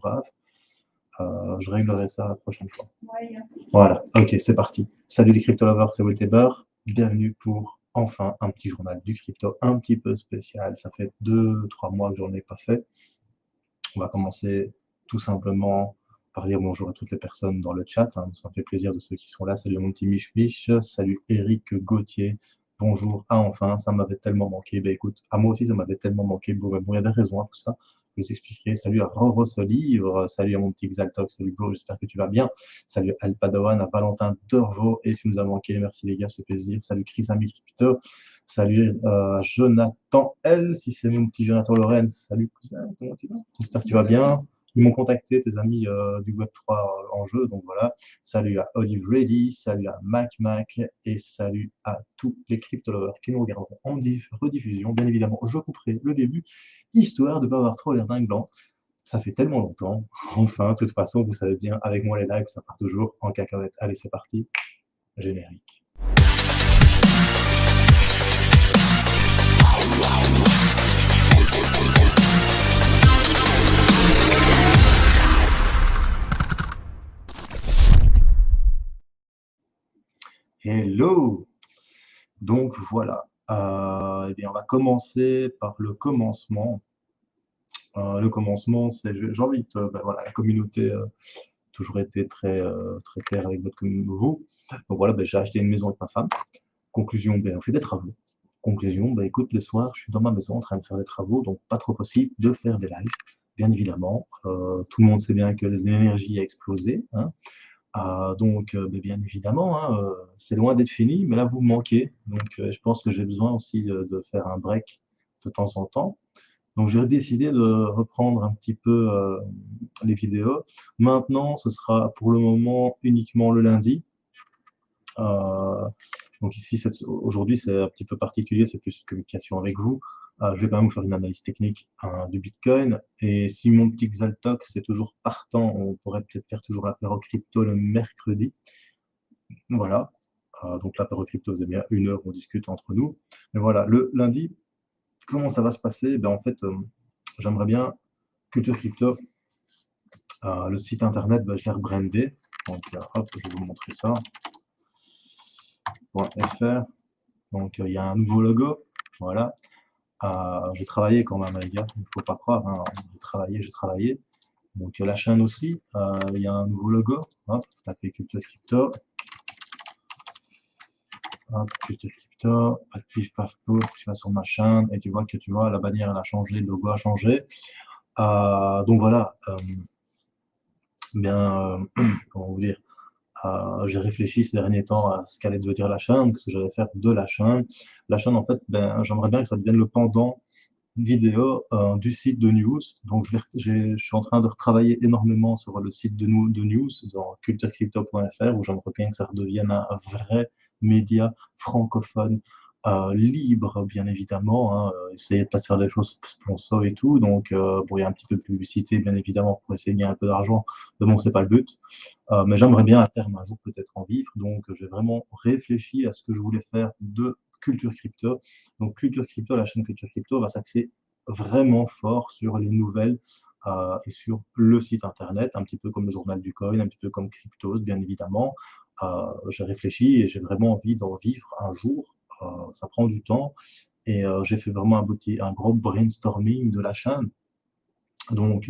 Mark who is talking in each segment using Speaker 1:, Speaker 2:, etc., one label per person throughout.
Speaker 1: brave. Je réglerai ça la prochaine fois. Ouais. Voilà, ok, c'est parti. Salut les crypto lovers, c'est Wilteber. Bienvenue pour enfin un petit journal du crypto un petit peu spécial. Ça fait 2-3 mois que j'en ai pas fait. On va commencer tout simplement par dire bonjour à toutes les personnes dans le chat. Hein. Ça me fait plaisir de ceux qui sont là. Salut mon petit Mich Mich. Salut Eric Gauthier. Bonjour. Ah enfin, ça m'avait tellement manqué. Ben écoute, à moi aussi ça m'avait tellement manqué. Bon, il y a des raisons à tout ça. Je vous expliquerai. Salut à Roro Solivre. Salut à mon petit Xaltox. Salut Bro, j'espère que tu vas bien. Salut à Al Padawan, à Valentin Dervaux. Et tu nous as manqué. Merci les gars, ce plaisir. Salut Chris Ami Crypto. Salut Jonathan L, si c'est mon petit Jonathan Lorenz. Salut cousin, comment tu vas? J'espère que tu vas bien. Ils m'ont contacté, tes amis du Web3 en jeu, donc voilà. Salut à Olive Ready, salut à Mac et salut à tous les crypto-lovers qui nous regarderont en rediffusion. Bien évidemment, je couperai le début, histoire de ne pas avoir trop l'air dingue blanc. Ça fait tellement longtemps. Enfin, de toute façon, vous savez bien, avec moi les lives, ça part toujours en cacahuète. Allez, c'est parti. Générique. Hello! Donc voilà, eh bien, on va commencer par le commencement. Le commencement, c'est, j'ai envie de, ben voilà, la communauté a toujours été très claire avec vous. Donc voilà, ben, j'ai acheté une maison avec ma femme. Conclusion, ben, on fait des travaux. Conclusion, ben, écoute, le soir, je suis dans ma maison en train de faire des travaux, donc pas trop possible de faire des lives, bien évidemment. Tout le monde sait bien que l'énergie a explosé, hein. Donc, bien évidemment, hein, c'est loin d'être fini, mais là, vous me manquez. Donc, je pense que j'ai besoin aussi de faire un break de temps en temps. Donc, j'ai décidé de reprendre un petit peu les vidéos. Maintenant, ce sera pour le moment uniquement le lundi. Donc ici, aujourd'hui, c'est un petit peu particulier, c'est plus une communication avec vous. Je vais quand même vous faire une analyse technique du Bitcoin. Et si mon petit Xaltox c'est toujours partant, on pourrait peut-être faire toujours l'apéro crypto le mercredi. Voilà. Donc l'apéro crypto, c'est bien 1 heure, on discute entre nous. Mais voilà, le lundi, comment ça va se passer? Ben, en fait, j'aimerais bien Culture Crypto, le site internet, ben, je l'ai rebrandé. Donc hop, je vais vous montrer ça. .fr. Donc il y a un nouveau logo. Voilà. J'ai travaillé quand même, les gars, il ne faut pas croire, hein. J'ai travaillé. Donc la chaîne aussi, il y a un nouveau logo. Hop, tapez Culture Crypto. Hop, Culture Crypto, pif paf pouf, tu vas sur ma chaîne et tu vois que la bannière elle a changé, le logo a changé. Donc voilà, bien, comment vous dire, j'ai réfléchi ces derniers temps à ce qu'allait devenir la chaîne, ce que j'allais faire de la chaîne. La chaîne, en fait, ben, j'aimerais bien que ça devienne le pendant vidéo du site de news. Donc, je suis en train de retravailler énormément sur le site de news, dans culturecrypto.fr, où j'aimerais bien que ça redevienne un vrai média francophone libre, bien évidemment. Hein, essayer de pas faire des choses sponsor et tout. Donc, bon, il y a un petit peu de publicité, bien évidemment, pour essayer de gagner un peu d'argent. Mais bon, c'est pas le but. Mais j'aimerais bien à terme un jour peut-être en vivre. Donc, j'ai vraiment réfléchi à ce que je voulais faire de Culture Crypto. Donc, Culture Crypto, la chaîne Culture Crypto va s'axer vraiment fort sur les nouvelles et sur le site internet, un petit peu comme le journal du coin, un petit peu comme Cryptos, bien évidemment. J'ai réfléchi et j'ai vraiment envie d'en vivre un jour. Ça prend du temps et j'ai fait vraiment un gros brainstorming de la chaîne. Donc,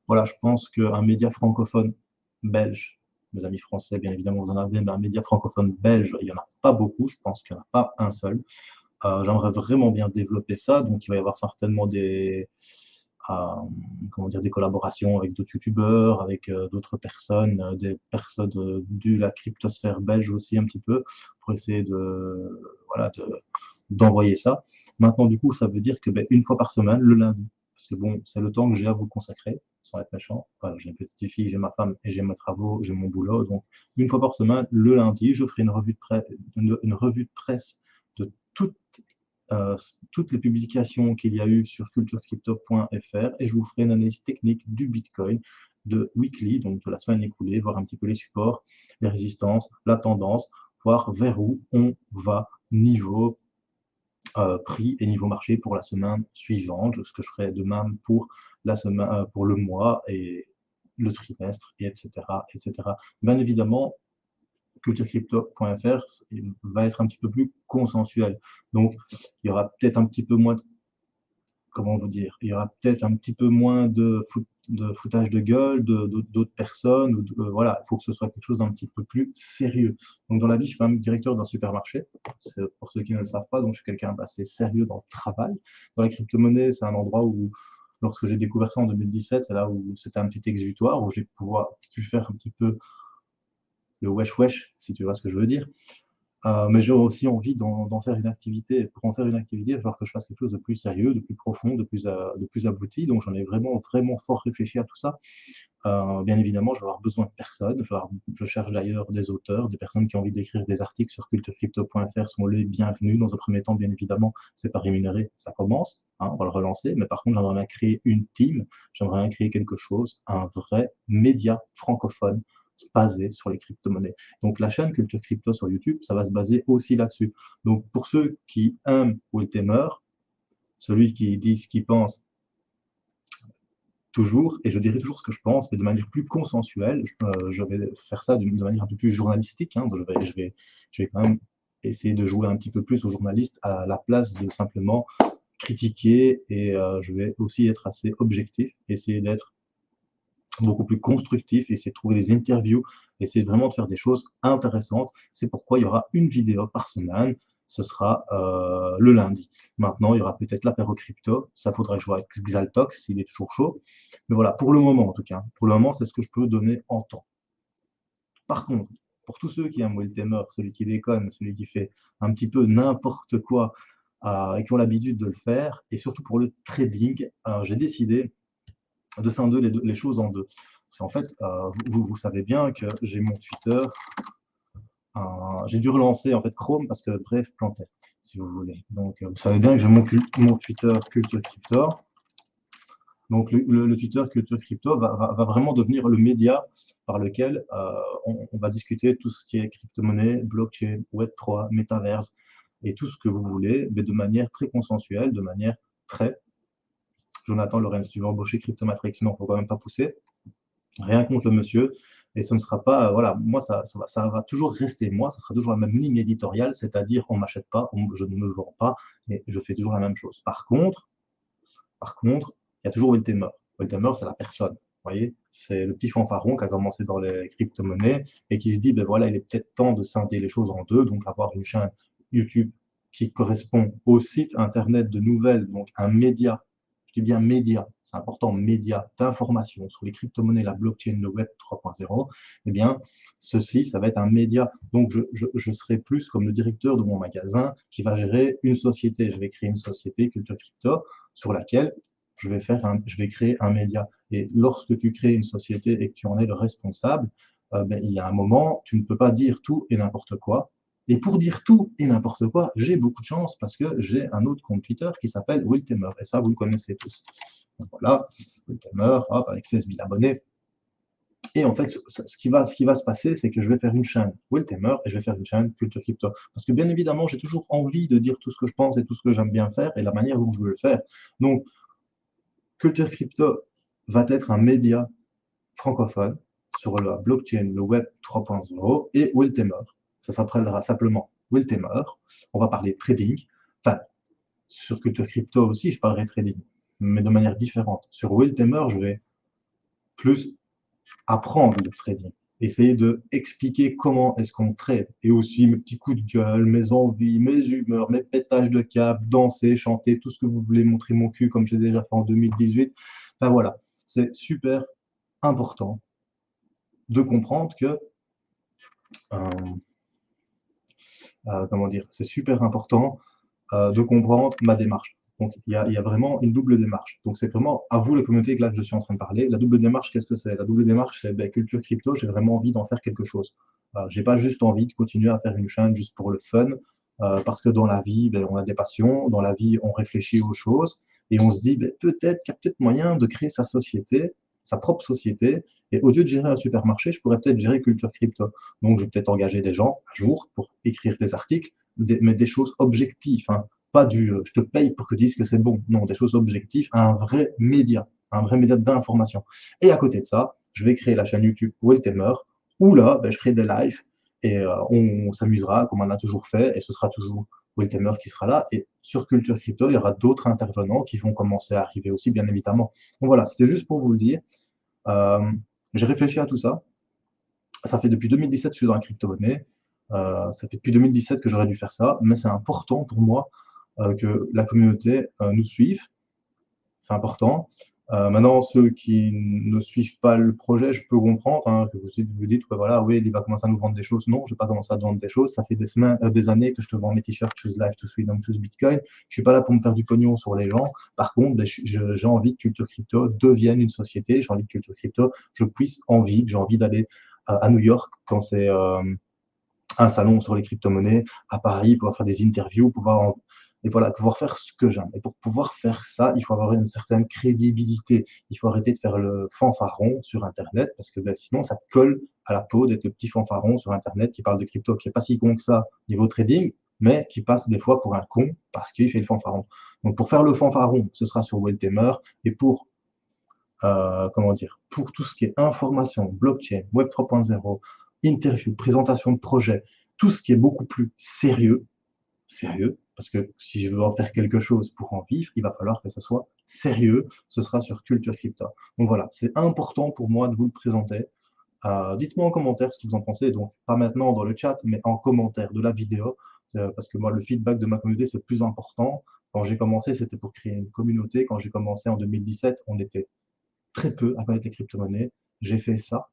Speaker 1: voilà, je pense qu'un média francophone belge, mes amis français, bien évidemment, vous en avez, mais un média francophone belge, il n'y en a pas beaucoup, je pense qu'il n'y en a pas un seul. J'aimerais vraiment bien développer ça, donc il va y avoir certainement comment dire, des collaborations avec d'autres youtubeurs, avec d'autres personnes, des personnes de la cryptosphère belge aussi un petit peu, pour essayer voilà, d'envoyer ça. Maintenant, du coup, ça veut dire que ben, une fois par semaine, le lundi, parce que bon, c'est le temps que j'ai à vous consacrer, sans être méchant. Voilà, j'ai une petite fille, j'ai ma femme et j'ai mes travaux, j'ai mon boulot. Donc, une fois par semaine, le lundi, je ferai une revue de presse de toutes les publications qu'il y a eu sur culturecrypto.fr et je vous ferai une analyse technique du Bitcoin de weekly, donc de la semaine écoulée, voir un petit peu les supports, les résistances, la tendance, voir vers où on va niveau prix et niveau marché pour la semaine suivante, ce que je ferai de même pour la semaine, pour le mois et le trimestre, et etc., etc. Bien évidemment, culturecrypto.fr va être un petit peu plus consensuel. Donc, il y aura peut-être un petit peu moins, comment vous dire, il y aura peut-être un petit peu moins de foutage de gueule d'autres personnes. Voilà, il faut que ce soit quelque chose d'un petit peu plus sérieux. Donc, dans la vie, je suis quand même directeur d'un supermarché. C'est pour ceux qui ne le savent pas, donc je suis quelqu'un d'assez sérieux dans le travail. Dans la crypto-monnaie, c'est un endroit où, lorsque j'ai découvert ça en 2017, c'est là où c'était un petit exutoire, où j'ai pu faire un petit peu le wesh wesh, si tu vois ce que je veux dire. Mais j'ai aussi envie d'en faire une activité. Pour en faire une activité, il va falloir que je fasse quelque chose de plus sérieux, de plus profond, de plus abouti. Donc j'en ai vraiment, vraiment fort réfléchi à tout ça. Bien évidemment, je vais avoir besoin de personnes. Je cherche d'ailleurs des auteurs, des personnes qui ont envie d'écrire des articles sur culturecrypto.fr sont les bienvenus. Dans un premier temps, bien évidemment, c'est pas rémunéré, ça commence, hein, on va le relancer. Mais par contre, j'aimerais bien créer une team, j'aimerais bien créer quelque chose, un vrai média francophone basé sur les crypto-monnaies. Donc la chaîne Culture Crypto sur YouTube, ça va se baser aussi là-dessus. Donc pour ceux qui aiment Will Temer, celui qui dit ce qu'il pense toujours, et je dirai toujours ce que je pense, mais de manière plus consensuelle. Je vais faire ça de manière un peu plus journalistique, hein. Je vais quand même essayer de jouer un petit peu plus aux journalistes à la place de simplement critiquer, et je vais aussi être assez objectif, essayer d'être beaucoup plus constructif, essayer de trouver des interviews, essayer vraiment de faire des choses intéressantes. C'est pourquoi il y aura une vidéo par semaine. Ce sera le lundi. Maintenant, il y aura peut-être l'apéro crypto. Ça faudra que je vois avec Xaltox s'il est toujours chaud. Mais voilà, pour le moment en tout cas. Pour le moment, c'est ce que je peux donner en temps. Par contre, pour tous ceux qui aiment Will Temer, celui qui déconne, celui qui fait un petit peu n'importe quoi et qui ont l'habitude de le faire, et surtout pour le trading, j'ai décidé de scinder les choses en deux. Parce qu'en fait, vous savez bien que j'ai mon Twitter, j'ai dû relancer en fait Chrome parce que Bref plantait, si vous voulez. Donc, vous savez bien que j'ai mon Twitter Culture Crypto. Donc, le Twitter Culture Crypto va vraiment devenir le média par lequel on va discuter tout ce qui est crypto-monnaie, blockchain, Web3, métaverse et tout ce que vous voulez, mais de manière très consensuelle, de manière très Jonathan Lorenz, tu veux embaucher Cryptomatrix? Non, il ne faut quand même pas pousser. Rien contre le monsieur. Et ce ne sera pas, voilà, moi, ça va toujours rester moi, ça sera toujours la même ligne éditoriale, c'est-à-dire on ne m'achète pas, je ne me vends pas, mais je fais toujours la même chose. Par contre, il y a toujours Will Temer. Will Temer, c'est la personne. Vous voyez, c'est le petit fanfaron qui a commencé dans les crypto-monnaies et qui se dit, ben voilà, il est peut-être temps de scinder les choses en deux, donc avoir une chaîne YouTube qui correspond au site internet de nouvelles, donc un média, je dis bien média, c'est important, média d'information sur les crypto-monnaies, la blockchain, le web 3.0, eh bien, ceci, ça va être un média. Donc, je serai plus comme le directeur de mon magasin qui va gérer une société. Je vais créer une société, Culture Crypto, sur laquelle je vais créer un média. Et lorsque tu crées une société et que tu en es le responsable, ben, il y a un moment, tu ne peux pas dire tout et n'importe quoi. Et pour dire tout et n'importe quoi, j'ai beaucoup de chance parce que j'ai un autre compte Twitter qui s'appelle Will Temer. Et ça, vous le connaissez tous. Donc voilà, Will Temer, hop, avec 16 000 abonnés. Et en fait, ce qui va se passer, c'est que je vais faire une chaîne Will Temer et je vais faire une chaîne Culture Crypto. Parce que bien évidemment, j'ai toujours envie de dire tout ce que je pense et tout ce que j'aime bien faire et la manière dont je veux le faire. Donc, Culture Crypto va être un média francophone sur la blockchain, le web 3.0 et Will Temer. Ça s'appellera simplement Will Temer. On va parler trading. Enfin, sur Culture Crypto aussi, je parlerai trading, mais de manière différente. Sur Will Temer, je vais plus apprendre le trading, essayer de expliquer comment est-ce qu'on trade, et aussi mes petits coups de gueule, mes envies, mes humeurs, mes pétages de câble, danser, chanter, tout ce que vous voulez, montrer mon cul comme j'ai déjà fait en 2018. Enfin voilà, c'est super important de comprendre que, euh, comment dire, c'est super important de comprendre ma démarche. Donc, il y a vraiment une double démarche. Donc, c'est vraiment à vous, la communauté, que là, je suis en train de parler. La double démarche, qu'est-ce que c'est? La double démarche, c'est ben, culture crypto, j'ai vraiment envie d'en faire quelque chose. J'ai pas juste envie de continuer à faire une chaîne juste pour le fun, parce que dans la vie, ben, on a des passions, dans la vie, on réfléchit aux choses, et on se dit, ben, peut-être qu'il y a peut-être moyen de créer sa société, sa propre société, et au lieu de gérer un supermarché, je pourrais peut-être gérer culture crypto. Donc, je vais peut-être engager des gens un jour pour écrire des articles, mais des choses objectives, hein. Pas du je te paye pour que tu dises que c'est bon. Non, des choses objectives, un vrai média. un vrai média d'information. Et à côté de ça, je vais créer la chaîne YouTube Welltamer, où là, ben, je crée des lives et on s'amusera comme on a toujours fait, et ce sera toujours Welltamer qui sera là. Et sur Culture Crypto, il y aura d'autres intervenants qui vont commencer à arriver aussi, bien évidemment. Donc voilà, c'était juste pour vous le dire. Euh, j'ai réfléchi à tout ça. Ça fait depuis 2017 que je suis dans la crypto-monnaie. Ça fait depuis 2017 que j'aurais dû faire ça, mais c'est important pour moi que la communauté nous suive. C'est important. Maintenant, ceux qui ne suivent pas le projet, je peux comprendre hein, que vous dites, ouais, voilà, oui, il va commencer à nous vendre des choses. Non, je ne vais pas commencer à te vendre des choses. Ça fait des semaines, des années que je te vends mes t-shirts Choose Life, Choose Freedom, Choose Bitcoin. Je ne suis pas là pour me faire du pognon sur les gens. Par contre, ben, j'ai envie que Culture Crypto devienne une société. J'ai envie que Culture Crypto, je puisse en vivre. J'ai envie d'aller à New York quand c'est un salon sur les crypto-monnaies, à Paris, pouvoir faire des interviews, et voilà, pouvoir faire ce que j'aime. Et pour pouvoir faire ça, il faut avoir une certaine crédibilité. Il faut arrêter de faire le fanfaron sur Internet, parce que ben, sinon, ça colle à la peau d'être le petit fanfaron sur Internet qui parle de crypto, qui n'est pas si con que ça niveau trading, mais qui passe des fois pour un con parce qu'il fait le fanfaron. Donc, pour faire le fanfaron, ce sera sur Welltamer, et pour comment dire, pour tout ce qui est information, blockchain, Web 3.0, interview, présentation de projet, tout ce qui est beaucoup plus sérieux, parce que si je veux en faire quelque chose pour en vivre, il va falloir que ça soit sérieux, ce sera sur Culture Crypto. Donc voilà, c'est important pour moi de vous le présenter. Dites-moi en commentaire ce que vous en pensez, donc pas maintenant dans le chat, mais en commentaire de la vidéo, parce que moi, le feedback de ma communauté, c'est le plus important. Quand j'ai commencé, c'était pour créer une communauté. Quand j'ai commencé en 2017, on était très peu à connaître les crypto-monnaies. J'ai fait ça,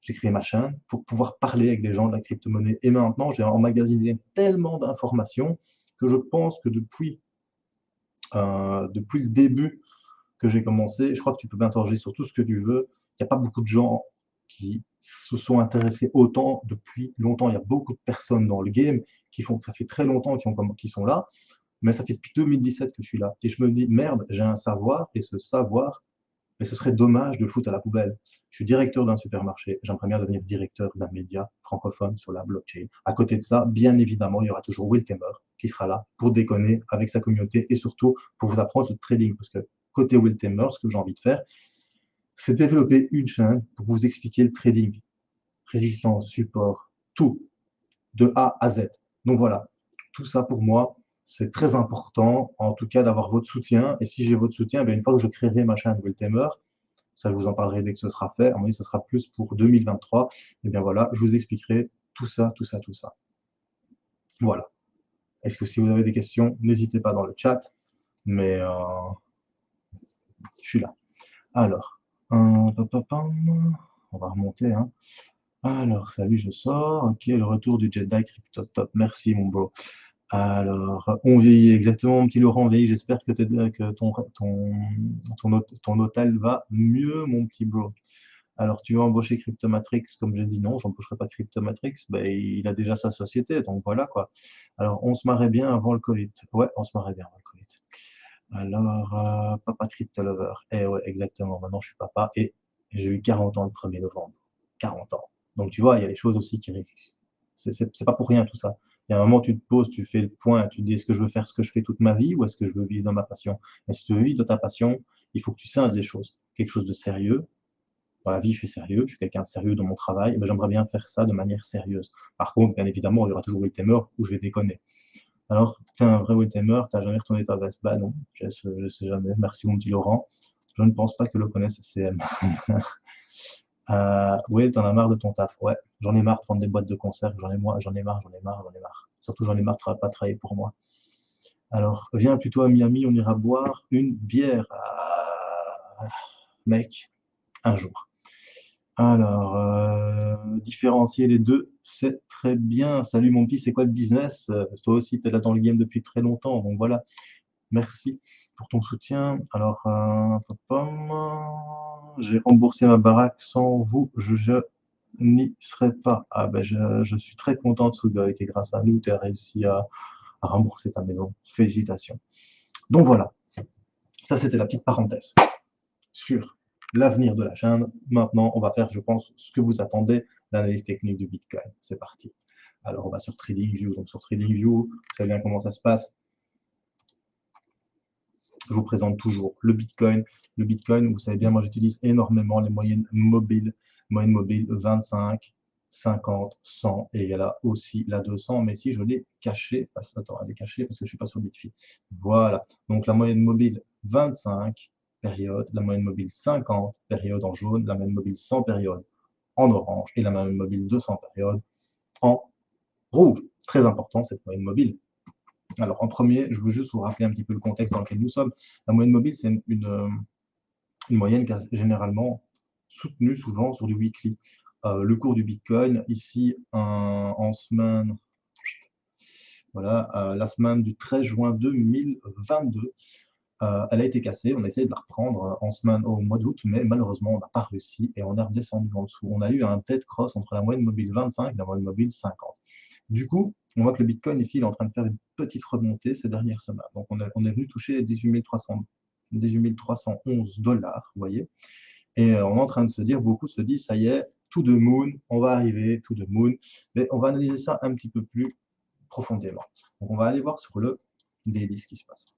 Speaker 1: j'ai créé ma chaîne pour pouvoir parler avec des gens de la crypto-monnaie. Et maintenant, j'ai emmagasiné tellement d'informations que je pense que depuis le début que j'ai commencé, je crois que tu peux m'interroger sur tout ce que tu veux. Il n'y a pas beaucoup de gens qui se sont intéressés autant depuis longtemps. Il y a beaucoup de personnes dans le game qui font, ça fait très longtemps qui sont là, mais ça fait depuis 2017 que je suis là. Et je me dis, merde, j'ai un savoir, et ce savoir, mais ce serait dommage de le foutre à la poubelle. Je suis directeur d'un supermarché, j'aimerais bien devenir directeur d'un média francophone sur la blockchain. À côté de ça, bien évidemment, il y aura toujours Will Tamer qui sera là pour déconner avec sa communauté et surtout pour vous apprendre le trading. Parce que côté Will Tamer, ce que j'ai envie de faire, c'est développer une chaîne pour vous expliquer le trading, résistance, support, tout, de A à Z. Donc voilà, tout ça pour moi, c'est très important, en tout cas d'avoir votre soutien. Et si j'ai votre soutien, bien, une fois que je créerai ma chaîne Will Tamer, ça, je vous en parlerai dès que ce sera fait. À mon avis, ce sera plus pour 2023. Et bien voilà, je vous expliquerai tout ça, tout ça, tout ça. Voilà. Est-ce que si vous avez des questions, n'hésitez pas dans le chat. Mais je suis là. Alors, on va remonter. Hein. Alors, salut, je sors. Ok, le retour du Jedi Crypto Top. Merci, mon bro. Alors, on vieillit exactement, mon petit Laurent, on vieillit. J'espère que ton hôtel va mieux, mon petit bro. Alors, tu veux embaucher Cryptomatrix, comme j'ai dit non, j'embaucherai pas Cryptomatrix, ben, il a déjà sa société, donc voilà quoi. Alors, on se marrait bien avant le Covid. Ouais, on se marrait bien avant le Covid. Alors, papa Crypto Lover. Eh ouais, exactement, maintenant je suis papa et j'ai eu 40 ans le 1er novembre. 40 ans. Donc tu vois, il y a des choses aussi qui. C'est pas pour rien tout ça. Il y a un moment, tu te poses, tu fais le point, tu te dis est-ce que je veux faire ce que je fais toute ma vie ou est-ce que je veux vivre dans ma passion? Et si tu veux vivre de ta passion, il faut que tu scindes les choses. Quelque chose de sérieux, dans la vie, je suis sérieux, je suis quelqu'un de sérieux dans mon travail, mais j'aimerais bien faire ça de manière sérieuse. Par contre, bien évidemment, il y aura toujours Willtamer où je vais déconner. Alors, tu es un vrai Willtamer, tu n'as jamais retourné ta veste? Bah non, je ne sais jamais. Merci, mon petit Laurent. Je ne pense pas que le connaisse CM. Oui, tu en as marre de ton taf. Ouais, j'en ai marre de prendre des boîtes de conserve. J'en ai marre. Surtout, j'en ai marre de pas travailler pour moi. Alors, viens plutôt à Miami, on ira boire une bière. Mec, un jour. Alors, différencier les deux, c'est très bien. Salut mon petit, c'est quoi le business? Toi aussi, tu es là dans le game depuis très longtemps. Donc voilà, merci pour ton soutien. Alors, j'ai remboursé ma baraque sans vous, je n'y serais pas. Ah ben, je suis très content de Sugoi et grâce à nous, tu as réussi à rembourser ta maison. Félicitations. Donc voilà, ça c'était la petite parenthèse sur l'avenir de la chaîne. Maintenant, on va faire, je pense, ce que vous attendez, l'analyse technique du Bitcoin. C'est parti. Alors, on va sur TradingView. Donc, sur TradingView, vous savez bien comment ça se passe. je vous présente toujours le Bitcoin. Le Bitcoin, vous savez bien, moi j'utilise énormément les moyennes mobiles. Moyenne mobile 25, 50, 100 et il y a là aussi la 200. Mais ici, je l'ai cachée. Attends, elle est cachée parce que je ne suis pas sur Bitfi. Voilà. Donc la moyenne mobile 25 période, la moyenne mobile 50 période en jaune, la moyenne mobile 100 période en orange et la moyenne mobile 200 période en rouge. Très important cette moyenne mobile. Alors, en premier, je veux juste vous rappeler un petit peu le contexte dans lequel nous sommes. La moyenne mobile, c'est une moyenne qui est généralement soutenue souvent sur du weekly. Le cours du Bitcoin, ici, en semaine, voilà, la semaine du 13 juin 2022, elle a été cassée. On a essayé de la reprendre en semaine au mois d'août, mais malheureusement, on n'a pas réussi et on est redescendu en dessous. On a eu un dead cross entre la moyenne mobile 25 et la moyenne mobile 50. Du coup, on voit que le Bitcoin ici, il est en train de faire une petite remontée ces dernières semaines. Donc, on est venu toucher 18 311 dollars, vous voyez. Et on est en train de se dire, beaucoup se disent, ça y est, to the moon, on va arriver, to the moon. Mais on va analyser ça un petit peu plus profondément. Donc, on va aller voir sur le daily ce qui se passe.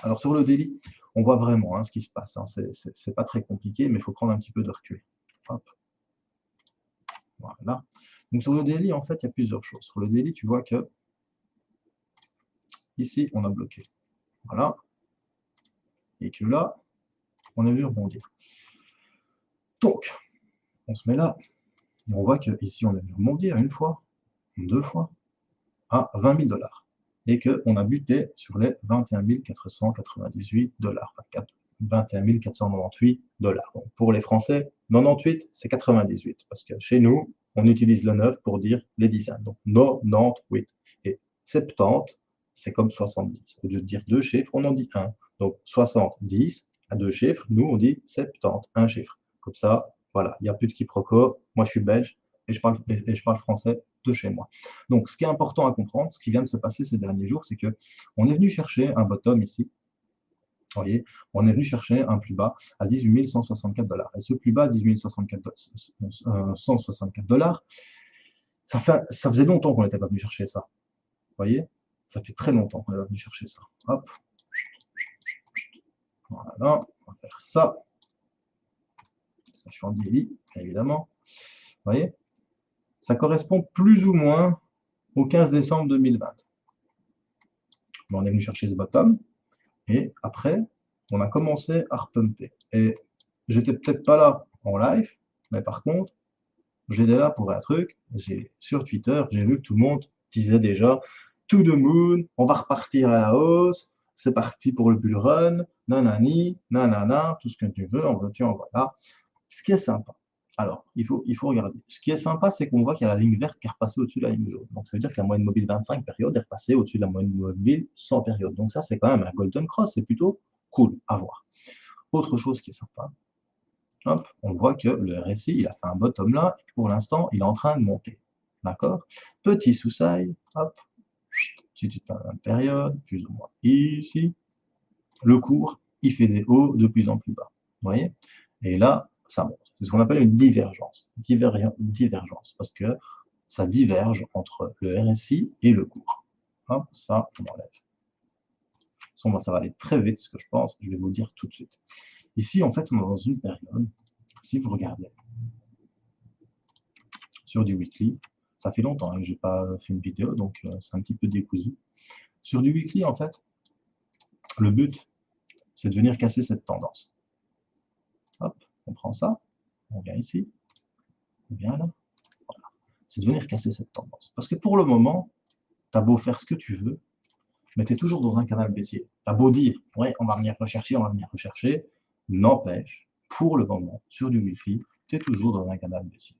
Speaker 1: Alors, sur le daily, on voit vraiment ce qui se passe. C'est pas très compliqué, mais il faut prendre un petit peu de recul. Hop. Voilà. Donc, sur le daily, en fait, il y a plusieurs choses. Sur le daily, tu vois que ici, on a bloqué. Voilà. Et que là, on a vu rebondir. Donc, on se met là. Et on voit qu'ici, on a vu rebondir une fois, deux fois, à 20 000 dollars. Et qu'on a buté sur les 21 498 dollars. Enfin, 21 498 dollars. Donc, pour les Français, 98, c'est 98. Parce que chez nous, on utilise le 9 pour dire les dizaines. Donc, 98. Et 70, c'est comme 70. Au lieu de dire deux chiffres, on en dit un. Donc, 70 à deux chiffres, nous, on dit 70, un chiffre. Comme ça, voilà, il n'y a plus de quiproquo. Moi, je suis belge et je parle français de chez moi. Donc, ce qui est important à comprendre, ce qui vient de se passer ces derniers jours, c'est que on est venu chercher un bottom ici. Vous voyez, on est venu chercher un plus bas à 18 164 dollars. Et ce plus bas à 18 164 dollars, ça faisait longtemps qu'on n'était pas venu chercher ça. Vous voyez, ça fait très longtemps qu'on est venu chercher ça. Hop. Voilà, on va faire ça. Je suis en daily, évidemment. Vous voyez, ça correspond plus ou moins au 15 décembre 2020. On est venu chercher ce bottom. Et après, on a commencé à repumper. Et j'étais peut-être pas là en live, mais par contre, j'étais là pour un truc. Sur Twitter, j'ai vu que tout le monde disait déjà to the moon, on va repartir à la hausse, c'est parti pour le bull run, nanani, nanana, tout ce que tu veux, en veux-tu, en voilà. Ce qui est sympa. Alors, il faut regarder. Ce qui est sympa, c'est qu'on voit qu'il y a la ligne verte qui est repassée au-dessus de la ligne jaune. Donc, ça veut dire que la moyenne mobile 25 périodes est repassée au-dessus de la moyenne mobile 100 périodes. Donc, ça, c'est quand même un golden cross. C'est plutôt cool à voir. Autre chose qui est sympa, hop, on voit que le RSI, il a fait un bottom là, et pour l'instant, il est en train de monter. D'accord? Petit sous-side, hop, petite période, plus ou moins ici. Le cours, il fait des hauts de plus en plus bas. Vous voyez? Et là, ça monte. C'est ce qu'on appelle une divergence. Divergence, parce que ça diverge entre le RSI et le cours. Hop, ça, on enlève. Ça va aller très vite, ce que je pense. Je vais vous le dire tout de suite. Ici, en fait, on est dans une période, si vous regardez, sur du weekly, ça fait longtemps que je n'ai pas fait une vidéo, donc c'est un petit peu décousu. Sur du weekly, en fait, le but, c'est de venir casser cette tendance. Hop, on prend ça, on vient ici, on vient là, voilà. C'est de venir casser cette tendance. Parce que pour le moment, tu as beau faire ce que tu veux, mais tu es toujours dans un canal baissier. Tu as beau dire, ouais, on va venir rechercher, n'empêche, pour le moment, sur du Wi-Fi, tu es toujours dans un canal baissier.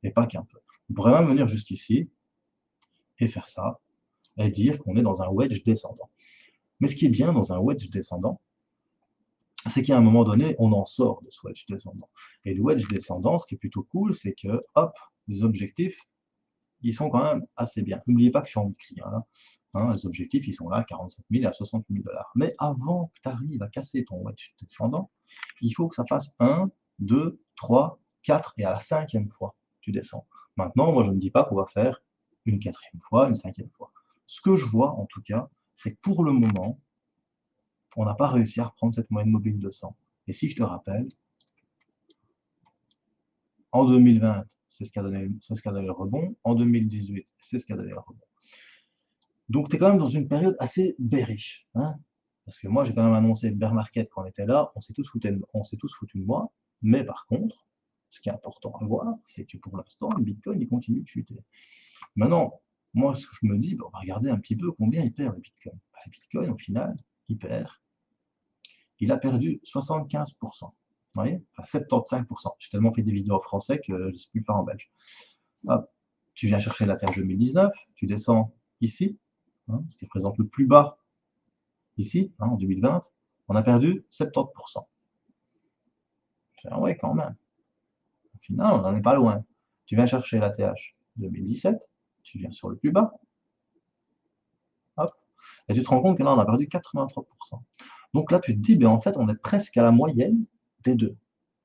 Speaker 1: Et pas qu'un peu. On pourrait même venir jusqu'ici et faire ça, et dire qu'on est dans un wedge descendant. Mais ce qui est bien dans un wedge descendant, c'est qu'à un moment donné, on en sort de ce wedge descendant. Et le wedge descendant, ce qui est plutôt cool, c'est que, hop, les objectifs, ils sont quand même assez bien. N'oubliez pas que je suis en weekly. Les objectifs, ils sont là, 47 000 à 60 000 dollars. Mais avant que tu arrives à casser ton wedge descendant, il faut que ça fasse 1, 2, 3, 4 et à la cinquième fois, tu descends. Maintenant, moi, je ne dis pas qu'on va faire une quatrième fois, une cinquième fois. Ce que je vois, en tout cas, c'est que pour le moment, on n'a pas réussi à reprendre cette moyenne mobile de 100. Et si je te rappelle, en 2020, c'est ce qui a donné le rebond. En 2018, c'est ce qui a donné le rebond. Donc, tu es quand même dans une période assez bearish. Hein, parce que moi, j'ai quand même annoncé le bear market quand on était là. On s'est tous foutu de moi. Mais par contre, ce qui est important à voir, c'est que pour l'instant, le Bitcoin, il continue de chuter. Maintenant, moi, ce que je me dis, on va regarder un petit peu combien il perd le Bitcoin. Le Bitcoin, au final, il a perdu 75%. Vous voyez, enfin 75%. J'ai tellement fait des vidéos en français que je ne sais plus le faire en belge. Hop, tu viens chercher la terre 2019, tu descends ici, hein, ce qui représente le plus bas ici, hein, en 2020, on a perdu 70%. Ouais, quand même. Au final, on n'en est pas loin. Tu viens chercher la TH 2017, tu viens sur le plus bas, hop, et tu te rends compte que là, on a perdu 83%. Donc là, tu te dis, ben, en fait, on est presque à la moyenne des deux,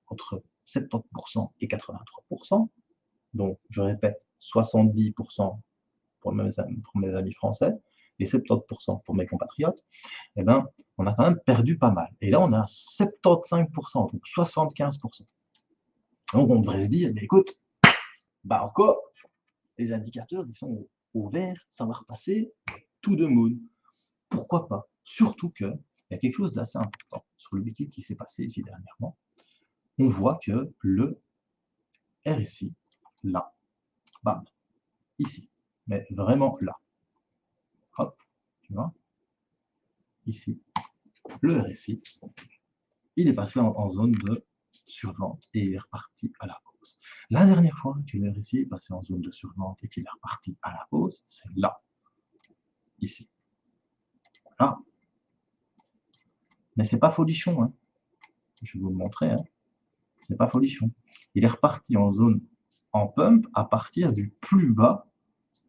Speaker 1: entre 70% et 83%. Donc, je répète, 70% pour mes amis français et 70% pour mes compatriotes, eh ben, on a quand même perdu pas mal. Et là, on a 75%, donc 75%. Donc, on devrait se dire, mais écoute, bah encore, les indicateurs, ils sont au vert, ça va repasser tout de moon. Pourquoi pas? Surtout qu'il y a quelque chose d'assez important sur le Bitcoin qui s'est passé ici dernièrement. On voit que le RSI, là, bam, ici, mais vraiment là, hop, tu vois, ici, le RSI, il est passé en zone de survente et il est reparti à la hausse. La dernière fois que le RSI est passé en zone de survente et qu'il est reparti à la hausse, c'est là, ici. Là. Mais c'est pas folichon, hein. Je vais vous le montrer, hein. C'est pas folichon. Il est reparti en zone en pump à partir du plus bas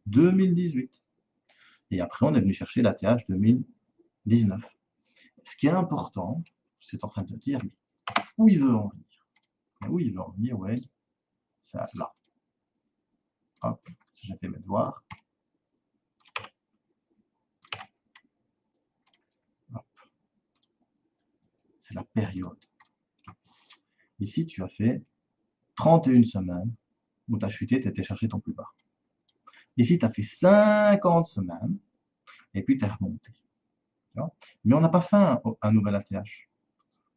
Speaker 1: 2018. Et après, on est venu chercher la TH 2019. Ce qui est important, c'est en train de te dire, où il veut en venir. Où il veut en venir, ouais, c'est là. Hop, j'ai fait mes devoirs. C'est la période. Ici, tu as fait 31 semaines où tu as chuté, tu étais chercher ton plus bas. Ici, tu as fait 50 semaines et puis tu es remonté. Mais on n'a pas fait un nouvel ATH.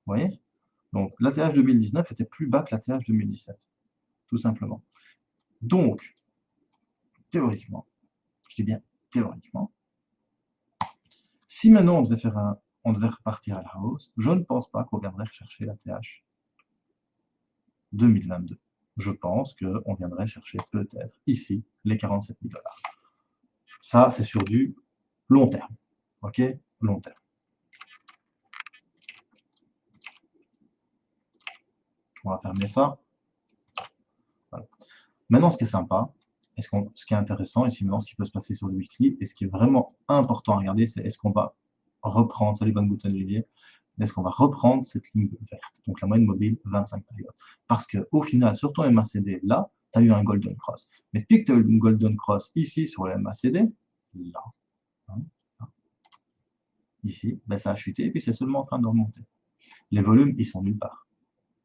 Speaker 1: Vous voyez? Donc, l'ATH 2019 était plus bas que l'ATH 2017, tout simplement. Donc, théoriquement, je dis bien théoriquement, si maintenant on devait repartir à la hausse, je ne pense pas qu'on viendrait rechercher l'ATH 2022. Je pense qu'on viendrait chercher peut-être ici les 47 000 $. Ça, c'est sur du long terme. OK? Long terme. On va fermer ça. Voilà. Maintenant, ce qui est sympa, ce qui est intéressant, ici maintenant, ce qui peut se passer sur le weekly, et ce qui est vraiment important à regarder, c'est est-ce qu'on va reprendre, salut bonne bouton Olivier, est-ce qu'on va reprendre cette ligne verte, donc la moyenne mobile 25 périodes. Parce qu'au final, sur ton MACD, là, tu as eu un Golden Cross. Mais depuis que tu as eu une Golden Cross ici sur le MACD, là, hein, là ici, ben, ça a chuté, et puis c'est seulement en train de remonter. Les volumes, ils sont nulle part.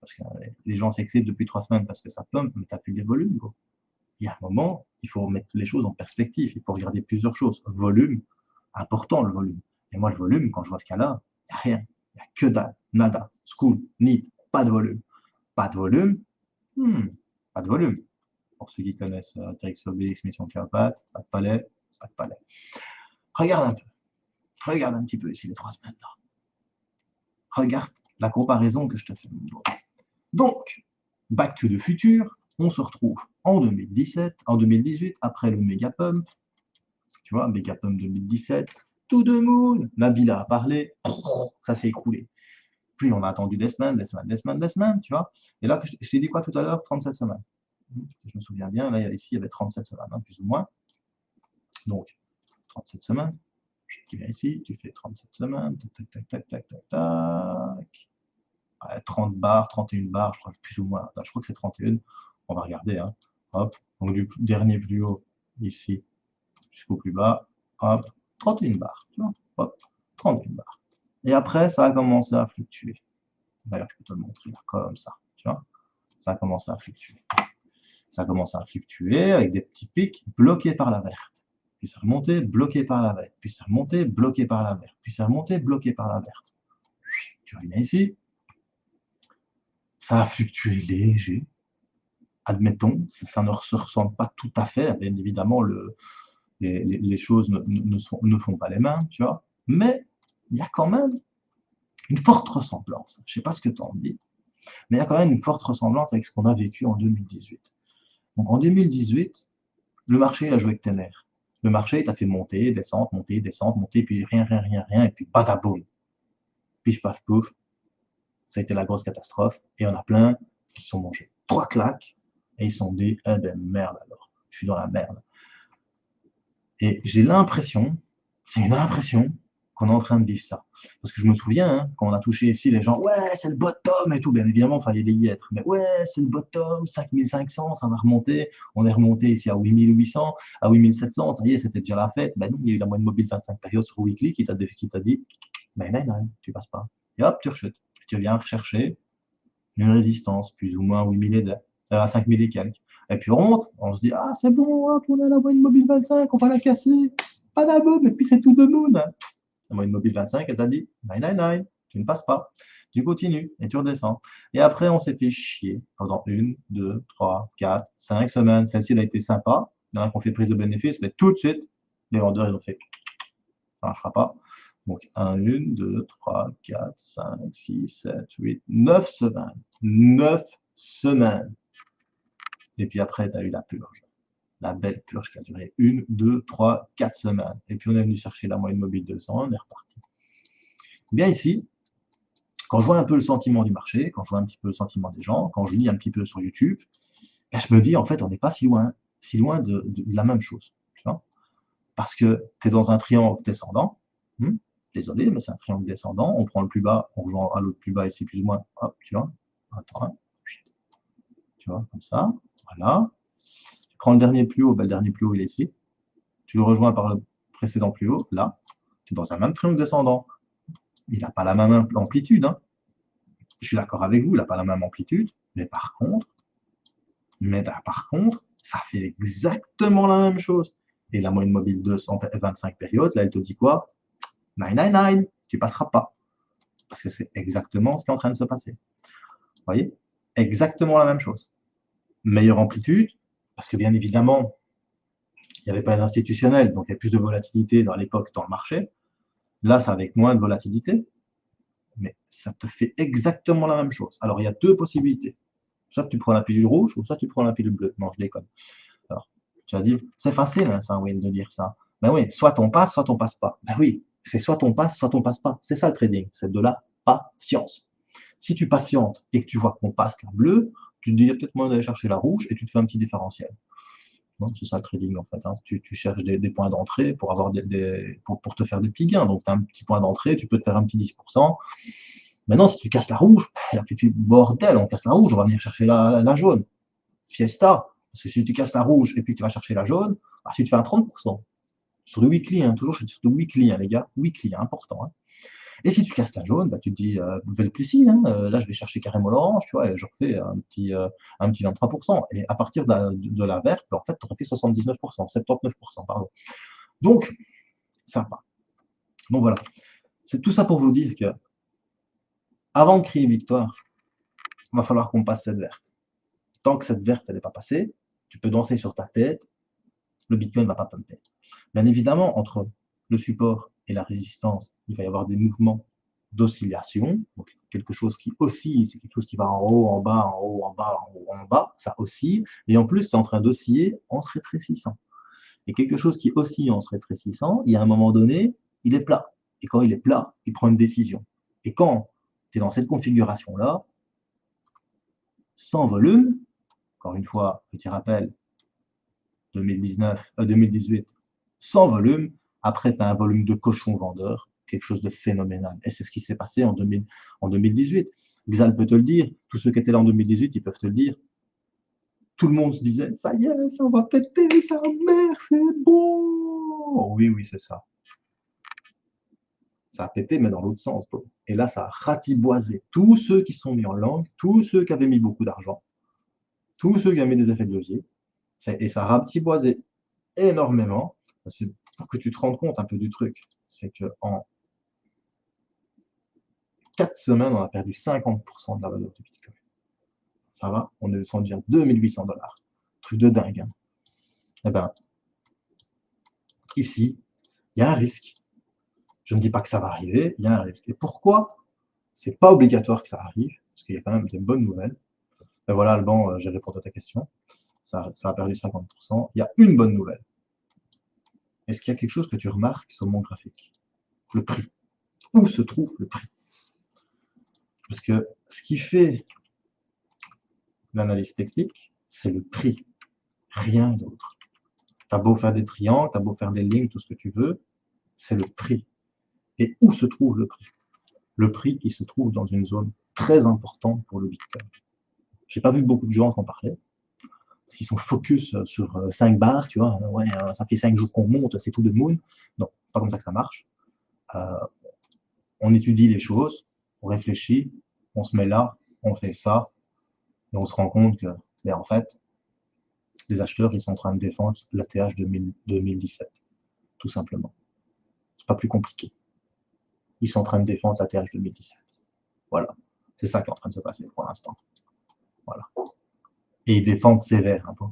Speaker 1: Parce que les gens s'excitent depuis 3 semaines parce que ça pump, mais tu n'as plus les volumes, quoi. Il y a un moment, il faut mettre les choses en perspective, il faut regarder plusieurs choses. Volume, important le volume. Et moi, le volume, quand je vois ce qu'il y a là, il n'y a rien. Il n'y a que dalle, nada, school, need, pas de volume. Pas de volume, pas de volume. Pour ceux qui connaissent Astérix Obélix, Mission Cléopâtre, pas de palais, pas de palais. Regarde un peu. Regarde un petit peu ici les 3 semaines là. Regarde la comparaison que je te fais. Donc, back to the future, on se retrouve en 2017, en 2018, après le méga pump. Tu vois, méga pump 2017, tout de moon, Nabila a parlé, ça s'est écroulé. Puis on a attendu des semaines, tu vois. Et là, je t'ai dit quoi tout à l'heure? 37 semaines. Je me souviens bien, là, ici, il y avait 37 semaines, hein, plus ou moins. Donc, 37 semaines. Tu viens ici, tu fais 37 semaines, tac, tac, tac, tac, tac, tac. 30 barres, 31 barres, je crois, plus ou moins. Je crois que c'est 31. On va regarder, hein. Hop. Donc, du dernier plus haut, ici, jusqu'au plus bas, hop, 31 barres. Tu vois, hop, 31 barres. Et après, ça a commencé à fluctuer. D'ailleurs, je peux te le montrer là, comme ça, tu vois. Ça a commencé à fluctuer. Ça a commencé à fluctuer avec des petits pics bloqués par la verte. Puis ça remontait, bloqué par la verte. Puis ça remontait, bloqué par la verte. Puis ça remontait, bloqué par la verte. Tu reviens ici. Ça a fluctué léger. Admettons, ça ne se ressemble pas tout à fait. Bien évidemment, les choses ne font pas les mains, tu vois. Mais il y a quand même une forte ressemblance. Je ne sais pas ce que tu en dis, mais il y a quand même une forte ressemblance avec ce qu'on a vécu en 2018. Donc en 2018, le marché, il a joué avec tes nerfs. Le marché, il t'a fait monter, descendre, monter, puis rien, rien, rien, rien, et puis badaboum. Pif, paf, pouf. Ça a été la grosse catastrophe. Et on a plein qui se sont mangés 3 claques, et ils se sont dit, eh ben merde alors, je suis dans la merde. Et j'ai l'impression, c'est une impression, qu'on est en train de vivre ça. Parce que je me souviens, hein, quand on a touché ici, les gens, ouais, c'est le bottom et tout, bien évidemment, il fallait y être. Mais ouais, c'est le bottom, 5500, ça va remonter. On est remonté ici à 8800, à 8700, ça y est, c'était déjà la fête. Ben non, il y a eu la moyenne mobile 25 périodes sur Weekly qui t'a dit, ben non, tu passes pas. Et hop, tu rechutes. Tu viens rechercher une résistance, plus ou moins à 8000 et à 5000 et quelques. Et puis on monte, on se dit, ah, c'est bon, hop, on a la moyenne mobile 25, on va la casser. Pas d'abord, et puis c'est tout de moon. La moyenne mobile 25, elle t'a dit 999, tu ne passes pas. Tu continues et tu redescends. Et après, on s'est fait chier pendant 1, 2, 3, 4, 5 semaines. Celle-ci, elle a été sympa. Il y en a qui ont fait prise de bénéfice, mais tout de suite, les vendeurs, ils ont fait ça ne marchera pas. Donc 1, 2, 3, 4, 5, 6, 7, 8, 9 semaines. 9 semaines. Et puis après, tu as eu la purge. La belle purge qui a duré 1, 2, 3, 4 semaines. Et puis on est venu chercher la moyenne mobile 200, on est reparti. Bien ici, quand je vois un peu le sentiment du marché, quand je vois un petit peu le sentiment des gens, quand je lis un petit peu sur YouTube, ben je me dis, en fait, on n'est pas si loin de la même chose. Tu vois, parce que tu es dans un triangle descendant. Désolé, mais c'est un triangle descendant. On prend le plus bas, on rejoint à l'autre plus bas ici, plus ou moins. Hop, tu vois. Attends, hein. Tu vois, comme ça. Voilà. Tu prends le dernier plus haut, ben, le dernier plus haut, il est ici. Tu le rejoins par le précédent plus haut, là. Tu es dans un même triangle descendant. Il n'a pas la même amplitude. Hein. Je suis d'accord avec vous, il n'a pas la même amplitude. Mais par contre, ça fait exactement la même chose. Et la moyenne mobile 225 périodes, là, elle te dit quoi? 999, tu passeras pas. Parce que c'est exactement ce qui est en train de se passer. Vous voyez? Exactement la même chose. Meilleure amplitude, parce que bien évidemment, il n'y avait pas d'institutionnel, donc il y a plus de volatilité dans l'époque dans le marché. Là, c'est avec moins de volatilité, mais ça te fait exactement la même chose. Alors, il y a deux possibilités. Soit tu prends la pilule rouge, ou soit tu prends la pilule bleue. Non, je déconne. Alors, tu vas dire, c'est facile, hein, ça, Wayne, de dire ça. Ben oui, soit on passe, soit on passe pas. Ben oui, c'est soit on passe, soit on passe pas. C'est ça le trading, c'est de la patience. Si tu patientes et que tu vois qu'on passe la bleue, tu te dis, il y a peut-être moyen d'aller chercher la rouge et tu te fais un petit différentiel. C'est ça le trading en fait. Hein. Tu cherches des points d'entrée pour, pour te faire des petits gains. Donc tu as un petit point d'entrée, tu peux te faire un petit 10%. Maintenant, si tu casses la rouge, là tu fais bordel, on casse la rouge, on va venir chercher la jaune. Fiesta. Parce que si tu casses la rouge et puis tu vas chercher la jaune, bah, si tu fais un 30%. Sur le weekly, hein, toujours sur le weekly, hein, les gars. Weekly, hein, important. Hein. Et si tu casses la jaune, bah, tu te dis, nouvelle Plessis, hein, là je vais chercher carrément l'orange, tu vois, et je refais un petit 23%. Et à partir de la verte, bah, en fait, tu aurais fait 79%, 79%, pardon. Donc, sympa. Donc voilà. C'est tout ça pour vous dire que, avant de crier victoire, il va falloir qu'on passe cette verte. Tant que cette verte, elle n'est pas passée, tu peux danser sur ta tête, le Bitcoin ne va pas pumper. Bien évidemment, entre le support et la résistance, il va y avoir des mouvements d'oscillation. Donc, quelque chose qui oscille, c'est quelque chose qui va en haut, en bas, en haut, en bas, en haut, en bas, ça oscille. Et en plus, c'est en train d'osciller en se rétrécissant. Et quelque chose qui oscille en se rétrécissant, il y a un moment donné, il est plat. Et quand il est plat, il prend une décision. Et quand tu es dans cette configuration-là, sans volume, encore une fois, petit rappel, 2018, sans volume. Après, tu as un volume de cochon vendeur, quelque chose de phénoménal. Et c'est ce qui s'est passé en 2018. Xal peut te le dire, tous ceux qui étaient là en 2018, ils peuvent te le dire. Tout le monde se disait, ça y est, ça va péter, sa mère, c'est bon. Oui, oui, c'est ça. Ça a pété, mais dans l'autre sens, bro. Et là, ça a ratiboisé tous ceux qui sont mis en langue, tous ceux qui avaient mis beaucoup d'argent, tous ceux qui avaient mis des effets de levier. Et ça a ratiboisé énormément. Pour que tu te rendes compte un peu du truc, c'est qu'en 4 semaines, on a perdu 50% de la valeur du Bitcoin. Ça va, on est descendu à 2800 $. Truc de dingue. Hein. Eh ben, ici, il y a un risque. Je ne dis pas que ça va arriver, il y a un risque. Et pourquoi? C'est pas obligatoire que ça arrive, parce qu'il y a quand même des bonnes nouvelles. Et voilà, Alban, j'ai répondu à ta question. Ça a perdu 50%. Il y a une bonne nouvelle. Est-ce qu'il y a quelque chose que tu remarques sur mon graphique? Le prix. Où se trouve le prix? Parce que ce qui fait l'analyse technique, c'est le prix. Rien d'autre. Tu as beau faire des triangles, tu as beau faire des lignes, tout ce que tu veux, c'est le prix. Et où se trouve le prix? Le prix, il se trouve dans une zone très importante pour le Bitcoin. J'ai pas vu beaucoup de gens en parler, parce qu'ils sont focus sur 5 bars, tu vois, ouais, ça fait 5 jours qu'on monte, c'est tout de moon. Non, pas comme ça que ça marche. On étudie les choses, on réfléchit, on se met là, on fait ça, et on se rend compte que, en fait, les acheteurs, ils sont en train de défendre l'ATH 2017, tout simplement. C'est pas plus compliqué. Ils sont en train de défendre l'ATH 2017. Voilà. C'est ça qui est en train de se passer pour l'instant. Voilà. Et ils défendent sévère un peu.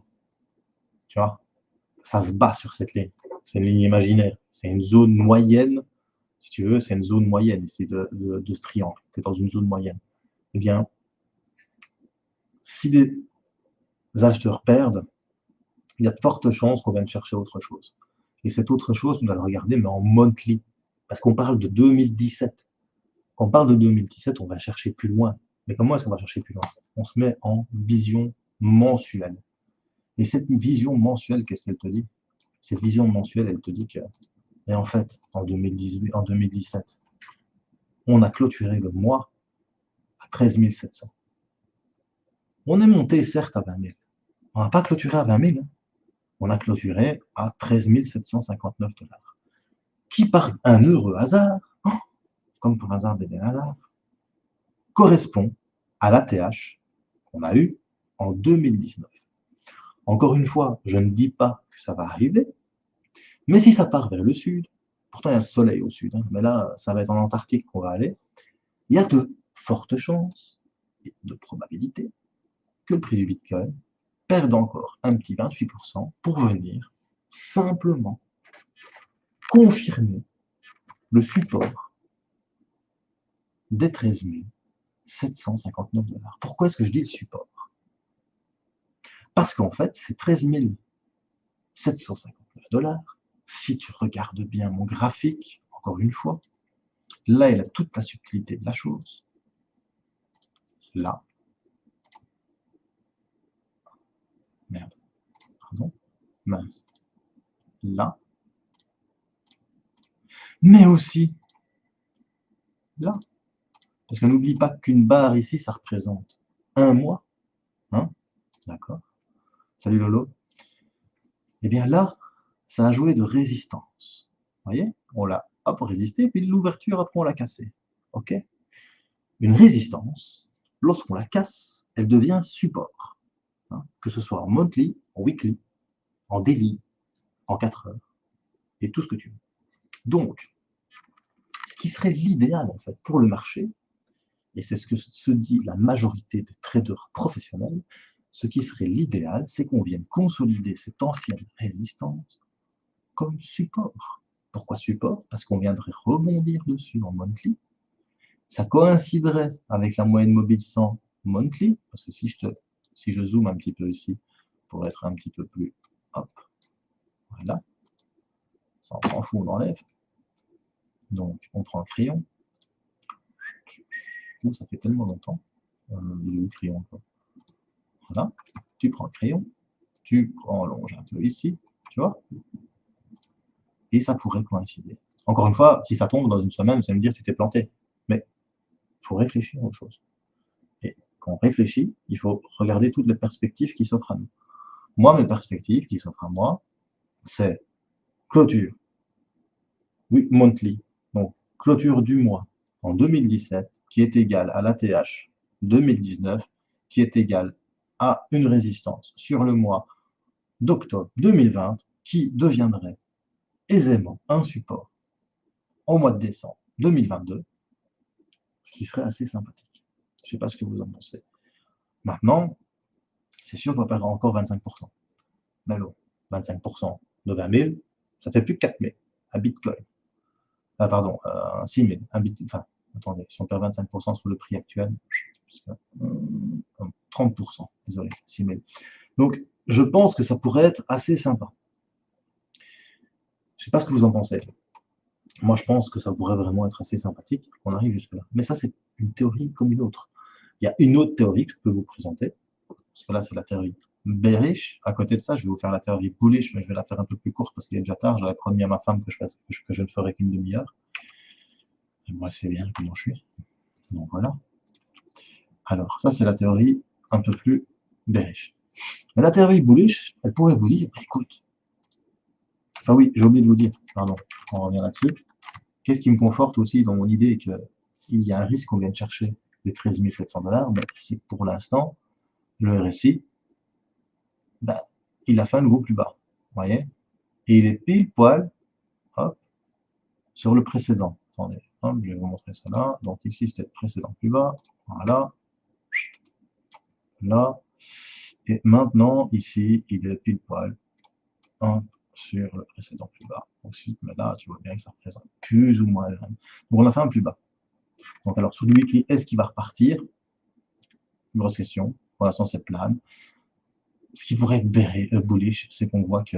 Speaker 1: Tu vois, ça se bat sur cette ligne. C'est une ligne imaginaire. C'est une zone moyenne. Si tu veux, c'est une zone moyenne ici de ce triangle. Tu es dans une zone moyenne. Eh bien, si les acheteurs perdent, il y a de fortes chances qu'on vienne chercher autre chose. Et cette autre chose, on va le regarder, mais en monthly. Parce qu'on parle de 2017. Quand on parle de 2017, on va chercher plus loin. Mais comment est-ce qu'on va chercher plus loin? On se met en vision mensuelle. Et cette vision mensuelle, qu'est-ce qu'elle te dit? Cette vision mensuelle, elle te dit que, et en fait, en 2017, on a clôturé le mois à 13 700. On est monté, certes, à 20 000. On n'a pas clôturé à 20 000. Hein. On a clôturé à 13 759 $. Qui, par un heureux hasard, comme pour hasard des hasards, correspond à l'ATH qu'on a eu en 2019. Encore une fois, je ne dis pas que ça va arriver, mais si ça part vers le sud, pourtant il y a le soleil au sud, hein, mais là, ça va être en Antarctique qu'on va aller, il y a de fortes chances et de probabilités que le prix du Bitcoin perde encore un petit 28% pour venir simplement confirmer le support des 13 759 $. Pourquoi est-ce que je dis le support? Parce qu'en fait, c'est 13 759 $. Si tu regardes bien mon graphique, encore une fois, là, il a toute la subtilité de la chose. Là. Merde. Pardon. Mince. Là. Mais aussi là. Parce que n'oublie pas qu'une barre ici, ça représente un mois. Hein? D'accord. Salut Lolo. Eh bien là, ça a joué de résistance. Vous voyez? On l'a hop résisté, puis l'ouverture, après on l'a cassé. OK? Une résistance, lorsqu'on la casse, elle devient support. Hein? Que ce soit en monthly, en weekly, en daily, en 4 heures, et tout ce que tu veux. Donc, ce qui serait l'idéal en fait pour le marché, et c'est ce que se dit la majorité des traders professionnels, ce qui serait l'idéal, c'est qu'on vienne consolider cette ancienne résistance comme support. Pourquoi support? Parce qu'on viendrait rebondir dessus en monthly. Ça coïnciderait avec la moyenne mobile 100 monthly, parce que si je zoome un petit peu ici, pour être un petit peu plus, hop, voilà, ça on s'en fout, on enlève. Donc, on prend le crayon. Ça fait tellement longtemps. Il est où le crayon, quoi? Voilà, tu prends le crayon, tu prolonges un peu ici, tu vois, et ça pourrait coïncider. Encore une fois, si ça tombe dans une semaine, vous allez me dire tu t'es planté. Mais il faut réfléchir aux choses. Et quand on réfléchit, il faut regarder toutes les perspectives qui s'offrent à nous. Moi, mes perspectives qui s'offrent à moi, c'est clôture. Oui, monthly. Donc, clôture du mois en 2017 qui est égale à l'ATH 2019 qui est égale à une résistance sur le mois d'octobre 2020 qui deviendrait aisément un support au mois de décembre 2022, ce qui serait assez sympathique. Je ne sais pas ce que vous en pensez. Maintenant, c'est sûr qu'on va perdre encore 25%. Mais bon, 25% de 20 000, ça fait plus que 4 000 à Bitcoin. Ah, pardon, 6 000. Enfin, attendez, si on perd 25% sur le prix actuel, 30%, désolé, 6 000. Donc, je pense que ça pourrait être assez sympa. Je ne sais pas ce que vous en pensez. Moi, je pense que ça pourrait vraiment être assez sympathique qu'on arrive jusque-là. Mais ça, c'est une théorie comme une autre. Il y a une autre théorie que je peux vous présenter, parce que là, c'est la théorie bearish. À côté de ça, je vais vous faire la théorie bullish, mais je vais la faire un peu plus courte parce qu'il est déjà tard. J'avais promis à ma femme que je ne ferais qu'une demi-heure. Et moi, c'est bien comment je suis. Donc voilà. Alors, ça, c'est la théorie un peu plus bearish. Mais la théorie bullish, elle pourrait vous dire, écoute, enfin oui, j'ai oublié de vous dire, pardon, on revient là-dessus. Qu'est-ce qui me conforte aussi dans mon idée qu'il y a un risque qu'on vienne chercher les 13 700 $, mais c'est que pour l'instant, le RSI, ben, il a fait un nouveau plus bas, vous voyez, et il est pile poil, hop, sur le précédent. Attendez, hop, je vais vous montrer ça là. Donc ici, c'était le précédent plus bas, voilà, là, et maintenant, ici, il est pile poil, hop, sur le précédent plus bas. Ensuite, mais là, tu vois bien que ça représente plus ou moins le même. Donc on a fait un plus bas. Donc alors, sur le weekly, est-ce qu'il va repartir? Grosse question. Pour l'instant, c'est plane. Ce qui pourrait être bullish, c'est qu'on voit que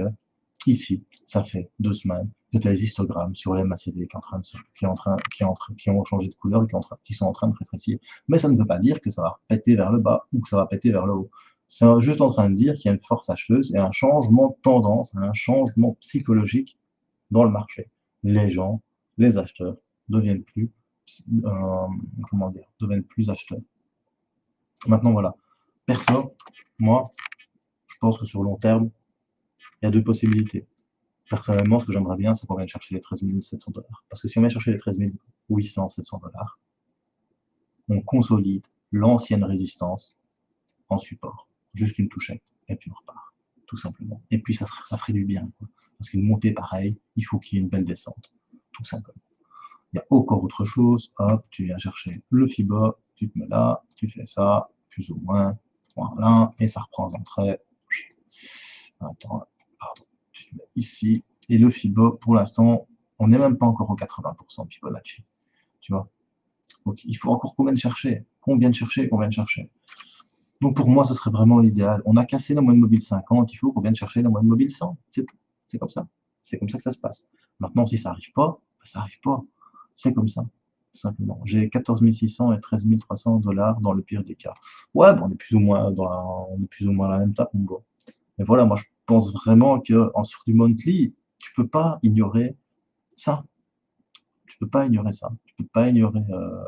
Speaker 1: ici, ça fait 2 semaines que tu as les histogrammes sur les MACD qui ont changé de couleur et qui sont en train de rétrécir. Mais ça ne veut pas dire que ça va péter vers le bas ou que ça va péter vers le haut. C'est juste en train de dire qu'il y a une force acheteuse et un changement de tendance, un changement psychologique dans le marché. Les gens, les acheteurs, deviennent plus, deviennent plus acheteurs. Maintenant, voilà. Perso, moi, je pense que sur le long terme, il y a deux possibilités. Personnellement, ce que j'aimerais bien, c'est qu'on vienne chercher les 13 700 $. Parce que si on vient chercher les 13 800, 700 $, on consolide l'ancienne résistance en support. Juste une touchette, et puis on repart, tout simplement. Et puis ça ferait du bien, quoi. Parce qu'une montée pareille, il faut qu'il y ait une belle descente, tout simplement. Il y a encore autre chose, hop, tu viens chercher le FIBA, tu te mets là, tu fais ça, plus ou moins, voilà, et ça reprend d'entrée. Attends, pardon, tu te mets ici, et le FIBA, pour l'instant, on n'est même pas encore au 80% de Fibonacci, tu vois. Donc il faut encore combien de chercher, combien de chercher, combien de chercher. Donc pour moi, ce serait vraiment l'idéal. On a cassé la moyenne mobile 50, il faut qu'on vienne chercher la moyenne mobile 100. C'est tout. C'est comme ça. C'est comme ça que ça se passe. Maintenant, si ça n'arrive pas, ça n'arrive pas. C'est comme ça, tout simplement. J'ai 14 600 et 13 300 $ dans le pire des cas. Ouais, bon, on est plus ou moins on est plus ou moins à la même table, on voit. Mais voilà, moi je pense vraiment que sur du monthly, tu peux pas ignorer ça. Tu peux pas ignorer ça. Tu peux pas ignorer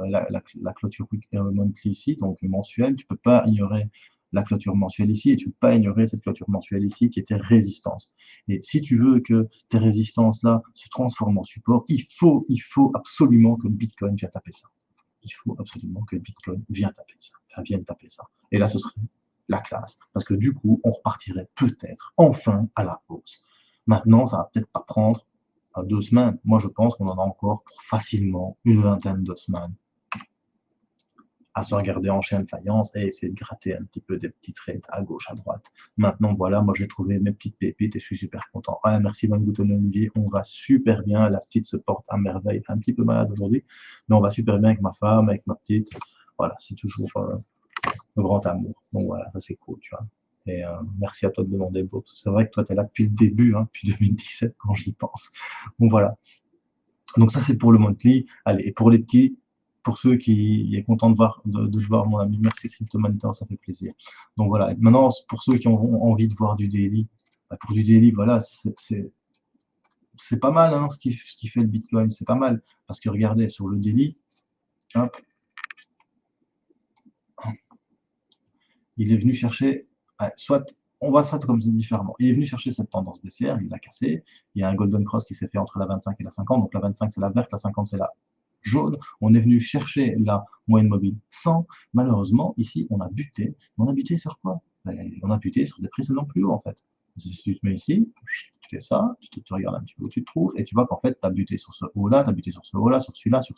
Speaker 1: la clôture monthly ici, donc mensuelle. Tu peux pas ignorer la clôture mensuelle ici et tu peux pas ignorer cette clôture mensuelle ici qui était résistance. Et si tu veux que tes résistances-là se transforment en support, il faut absolument que le Bitcoin vienne taper ça. Il faut absolument que le Bitcoin vienne taper ça. Enfin, vienne taper ça. Et là, ce serait la classe. Parce que du coup, on repartirait peut-être enfin à la hausse. Maintenant, ça va peut-être pas prendre 2 semaines. Moi, je pense qu'on en a encore pour facilement une vingtaine de semaines à se regarder en chaîne de faïence et essayer de gratter un petit peu des petits trades à gauche, à droite. Maintenant, voilà, moi j'ai trouvé mes petites pépites et je suis super content. Ah, merci Van Gouton Olivier, on va super bien. La petite se porte à merveille, un petit peu malade aujourd'hui, mais on va super bien avec ma femme, avec ma petite. Voilà, c'est toujours le grand amour. Donc voilà, ça c'est cool, tu vois. Et merci à toi de demander, Bob. C'est vrai que toi, tu es là depuis le début, hein, depuis 2017, quand j'y pense. Donc voilà. Donc ça, c'est pour le monthly. Allez, et pour les petits, pour ceux qui est content de voir mon ami, merci Cryptomonitor, ça fait plaisir. Donc voilà. Maintenant, pour ceux qui ont envie de voir du daily, pour du daily, voilà, c'est pas mal hein, ce qui fait le Bitcoin, c'est pas mal. Parce que regardez, sur le daily, hop, il est venu chercher, soit, on voit ça comme différemment. Il est venu chercher cette tendance baissière, il l'a cassé. Il y a un golden cross qui s'est fait entre la 25 et la 50. Donc la 25 c'est la verte, la 50 c'est la jaune, on est venu chercher la moyenne mobile 100. Malheureusement, ici, on a buté. On a buté sur quoi? On a buté sur des précédents plus hauts, en fait. Si tu te mets ici, tu fais ça, tu regardes un petit peu où tu te trouves, et tu vois qu'en fait, tu as buté sur ce haut-là, tu as buté sur ce haut-là, sur celui-là, tu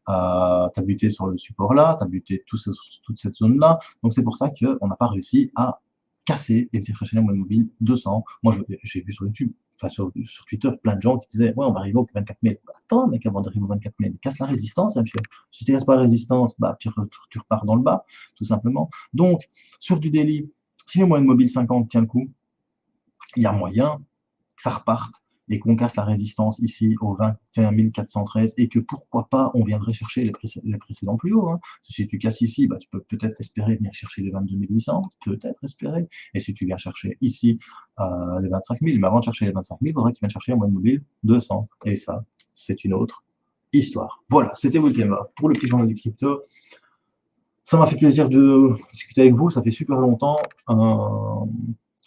Speaker 1: as buté sur le support-là, tu as buté sur toute cette zone-là. Donc, c'est pour ça qu'on n'a pas réussi à casser et venir chercher la moyenne mobile 200. Moi, j'ai vu sur YouTube, enfin sur Twitter, plein de gens qui disaient ouais, on va arriver au 24 000. Attends, mec, avant d'arriver au 24 000, casse la résistance, hein, monsieur. Si tu ne casses pas la résistance, bah, tu repars dans le bas, tout simplement. Donc, sur du daily, si le moyenne mobile 50 tient le coup, il y a moyen que ça reparte et qu'on casse la résistance ici au 21 413 et que pourquoi pas on viendrait chercher les précédents plus hauts. Hein. Si tu casses ici, bah, tu peux peut-être espérer venir chercher les 22 800, peut-être espérer. Et si tu viens chercher ici les 25 000, mais avant de chercher les 25 000, il faudrait que tu viennes chercher la moyenne mobile 200. Et ça, c'est une autre histoire. Voilà, c'était Wilkemer pour le petit journal du crypto. Ça m'a fait plaisir de discuter avec vous, ça fait super longtemps.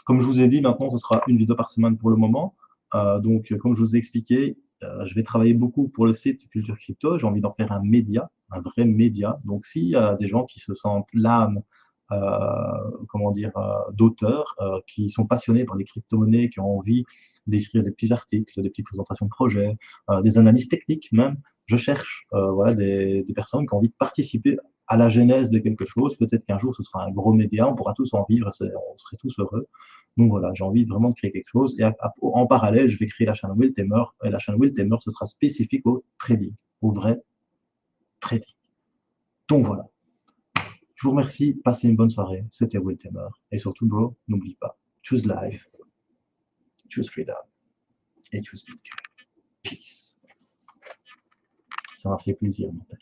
Speaker 1: Comme je vous ai dit, maintenant, ce sera une vidéo par semaine pour le moment. Donc, comme je vous ai expliqué, je vais travailler beaucoup pour le site Culture Crypto. J'ai envie d'en faire un média, un vrai média. Donc, s'il y a des gens qui se sentent l'âme, comment dire, d'auteurs, qui sont passionnés par les crypto-monnaies, qui ont envie d'écrire des petits articles, des petites présentations de projets, des analyses techniques même, je cherche voilà, des personnes qui ont envie de participer à la genèse de quelque chose. Peut-être qu'un jour, ce sera un gros média, on pourra tous en vivre, on serait tous heureux. Donc voilà, j'ai envie vraiment de créer quelque chose. Et en parallèle, je vais créer la chaîne Will Tamer. Et la chaîne Will Tamer, ce sera spécifique au trading, au vrai trading. Donc voilà. Je vous remercie. Passez une bonne soirée. C'était Will Tamer. Et surtout, bro, n'oublie pas. Choose life, choose freedom et choose Bitcoin. Peace. Ça m'a fait plaisir, mon père.